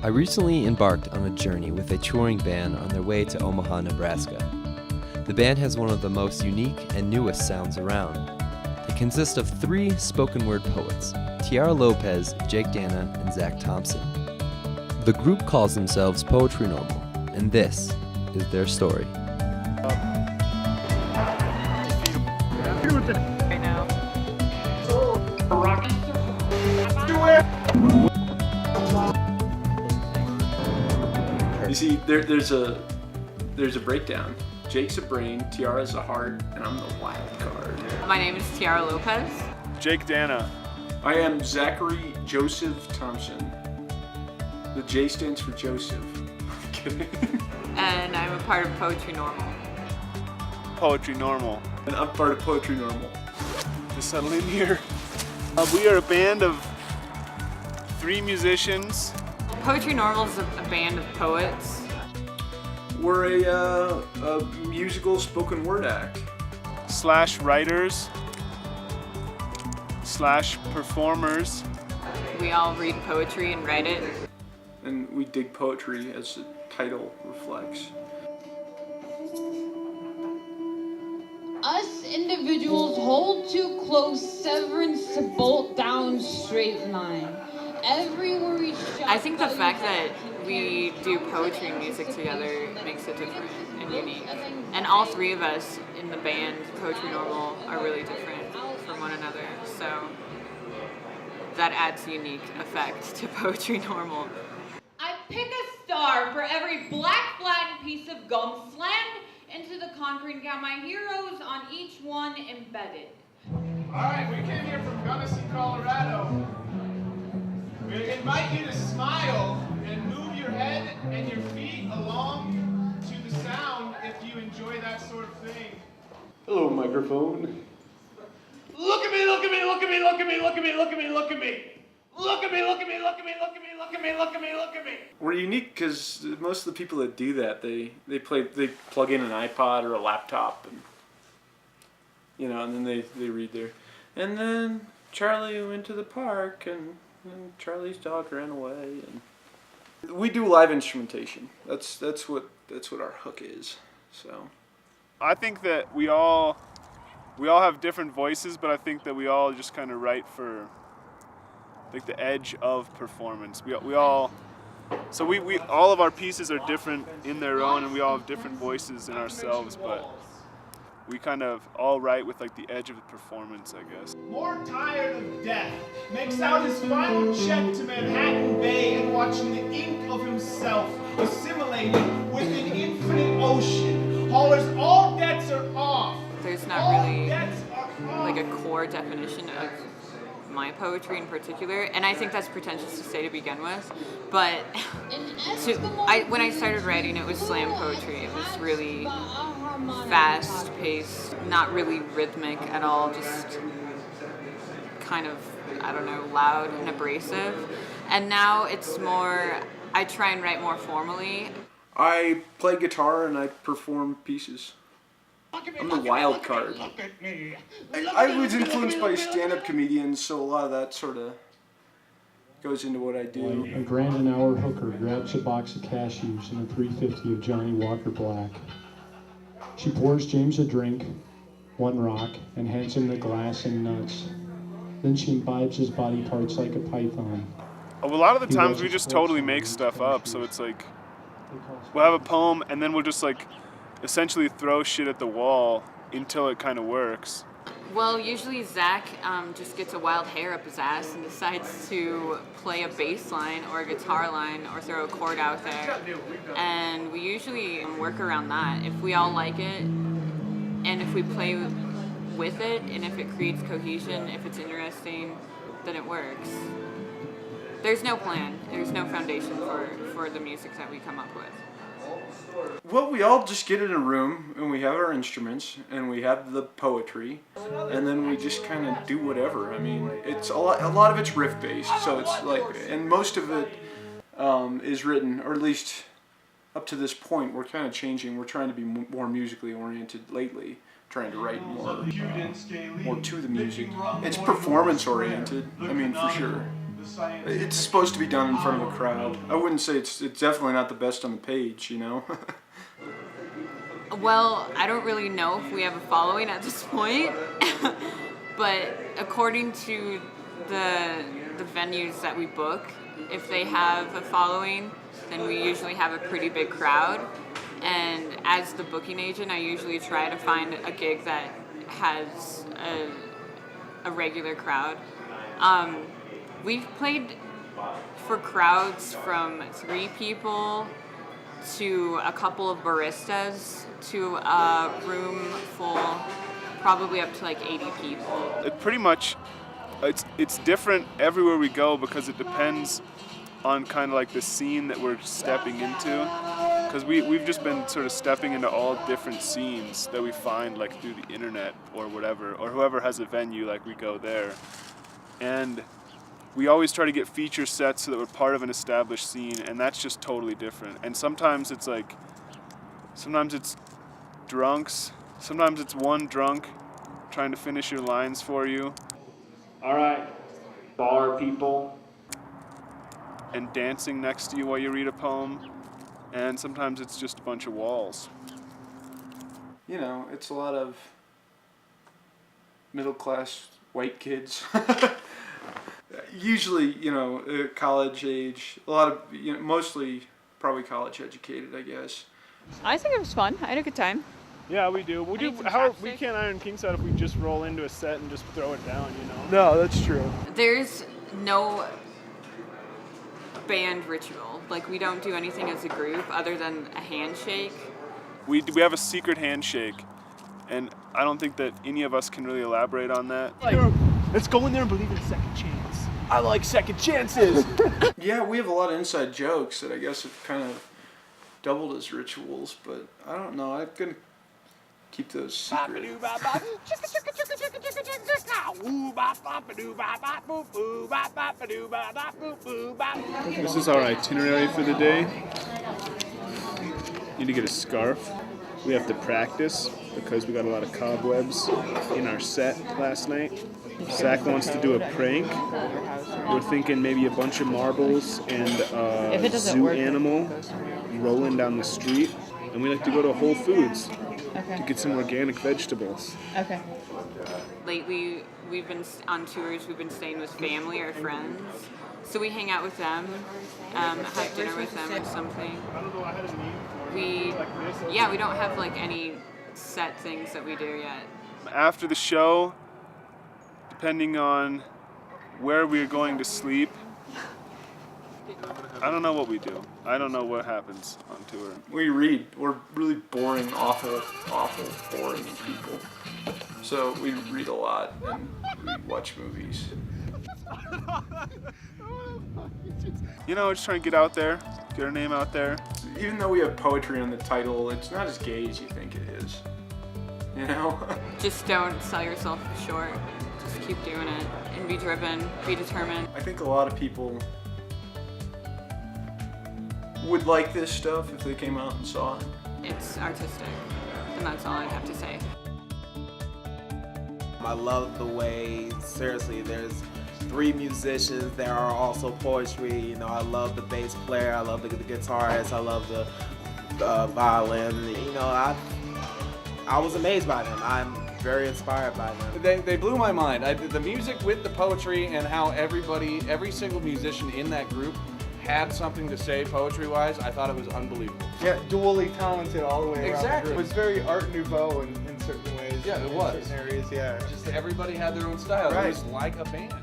I recently embarked on a journey with a touring band on their way to Omaha, Nebraska. The band has one of the most unique and newest sounds around. It consists of 3 spoken word poets, Tiara Lopez, Jake Dana, and Zach Thompson. The group calls themselves Poetry Normal, and this is their story. Right now. You see, there's a breakdown. Jake's a brain, Tiara's a heart, and I'm the wild card. My name is Tiara Lopez. Jake Dana. I am Zachary Joseph Thompson. The J stands for Joseph. I'm kidding. And I'm a part of Poetry Normal. Poetry Normal. And I'm part of Poetry Normal. Just settle in here. We are a band of 3 musicians. Poetry Normal is a band of poets. We're a musical spoken word act. / writers / performers. We all read poetry and write it. And we dig poetry, as the title reflects. Us individuals hold too close severance to bolt down straight line. Everywhere we shop, I think the fact that we do poetry and music together makes it different and unique. And all 3 of us in the band, Poetry Normal, are really different from one another. So that adds unique effect to Poetry Normal. I pick a star for every black flattened piece of gum slammed into the concrete and got my heroes on each one embedded. Alright, we came here from Gunnison, Colorado. We invite you to smile and move your head and your feet along to the sound if you enjoy that sort of thing. Hello, microphone. Look at me, look at me, look at me, look at me, look at me, look at me, look at me. Look at me, look at me, look at me, look at me, look at me, look at me, look at me. We're unique because most of the people that do that, they plug in an iPod or a laptop, and and then they read there. And then Charlie went to the park, and Charlie's dog ran away, and we do live instrumentation. That's what our hook is. So I think that we all have different voices, but I think that we all just kind of write for like the edge of performance. We all of our pieces are different in their own, and we all have different voices in ourselves, but we kind of all write with like the edge of the performance, I guess. More tired of death, makes out his final check to Manhattan Bay and watching the ink of himself assimilating with an infinite ocean. Hollers, all debts are off. There's not really like a core definition of my poetry in particular, and I think that's pretentious to say to begin with, but when I started writing, it was slam poetry. It was really fast-paced, not really rhythmic at all, just kind of, I don't know, loud and abrasive. And now it's more, I try and write more formally. I play guitar and I perform pieces. I'm the wild card. I was influenced by stand-up comedians, so a lot of that sort of goes into what I do. A grand an hour hooker grabs a box of cashews and a $3.50 of Johnny Walker Black. She pours James a drink, 1 rock, and hands him the glass and nuts. Then she imbibes his body parts like a python. A lot of the times we just totally make stuff up, so it's like we'll have a poem and then we'll just like essentially throw shit at the wall until it kind of works. Well, usually Zach just gets a wild hair up his ass and decides to play a bass line or a guitar line or throw a chord out there. And we usually work around that. If we all like it, and if we play with it, and if it creates cohesion, if it's interesting, then it works. There's no plan. There's no foundation for the music that we come up with. Well, we all just get in a room and we have our instruments and we have the poetry, and then we just kind of do whatever. I mean, it's a lot of it's riff based, so it's like, and most of it is written, or at least up to this point, we're kind of changing. We're trying to be more musically oriented lately, trying to write more to the music. It's performance oriented. I mean, for sure. It's supposed to be done in front of a crowd. I wouldn't say it's definitely not the best on the page, you know? Well, I don't really know if we have a following at this point, but according to the venues that we book, if they have a following, then we usually have a pretty big crowd. And as the booking agent, I usually try to find a gig that has a regular crowd. We've played for crowds from 3 people to a couple of baristas to a room full, probably up to like 80 people. It pretty much, it's different everywhere we go because it depends on kind of like the scene that we're stepping into. Because we've just been sort of stepping into all different scenes that we find like through the internet or whatever, or whoever has a venue, like we go there. And we always try to get feature sets so that we're part of an established scene, and that's just totally different. And sometimes it's drunks, sometimes it's one drunk trying to finish your lines for you. All right, bar people. And dancing next to you while you read a poem. And sometimes it's just a bunch of walls. You know, it's a lot of middle-class white kids. Usually, you know, college age. A lot of, you know, mostly probably college educated, I guess. I think it was fun. I had a good time. Yeah, we do. We can't Iron Kings out if we just roll into a set and just throw it down, you know? No, that's true. There's no band ritual. Like, we don't do anything as a group other than a handshake. We have a secret handshake, and I don't think that any of us can really elaborate on that. Let's go in there and believe in a second chance. I like second chances. Yeah, we have a lot of inside jokes that I guess have kind of doubled as rituals, but I don't know. I'm going to keep those secret. This is our itinerary for the day. Need to get a scarf. We have to practice because we got a lot of cobwebs in our set last night. Zach wants to do a prank. We're thinking maybe a bunch of marbles and a zoo animal rolling down the street. And we like to go to Whole Foods to get some organic vegetables. Okay. Lately, we've been on tours, we've been staying with family or friends. So we hang out with them, have dinner with them or something. We don't have like any set things that we do yet. After the show, depending on where we're going to sleep, I don't know what we do. I don't know what happens on tour. We read. We're really boring, awful, boring people. So we read a lot and we watch movies. You know, just trying to get out there, get our name out there. Even though we have poetry on the title, it's not as gay as you think it is. You know? Just don't sell yourself short. Just keep doing it and be driven, be determined. I think a lot of people would like this stuff if they came out and saw it. It's artistic, and that's all I have to say. I love the way, seriously, there's 3 musicians. There are also poetry. You know, I love the bass player. I love the guitarist. I love the violin. You know, I was amazed by them. I'm very inspired by them. They blew my mind. The music with the poetry and how every single musician in that group had something to say poetry-wise, I thought it was unbelievable. Yeah, dually talented all the way around. Exactly. It was very Art Nouveau in certain ways. Yeah, it was. In certain areas, yeah. Just everybody had their own style. Right. It was like a band.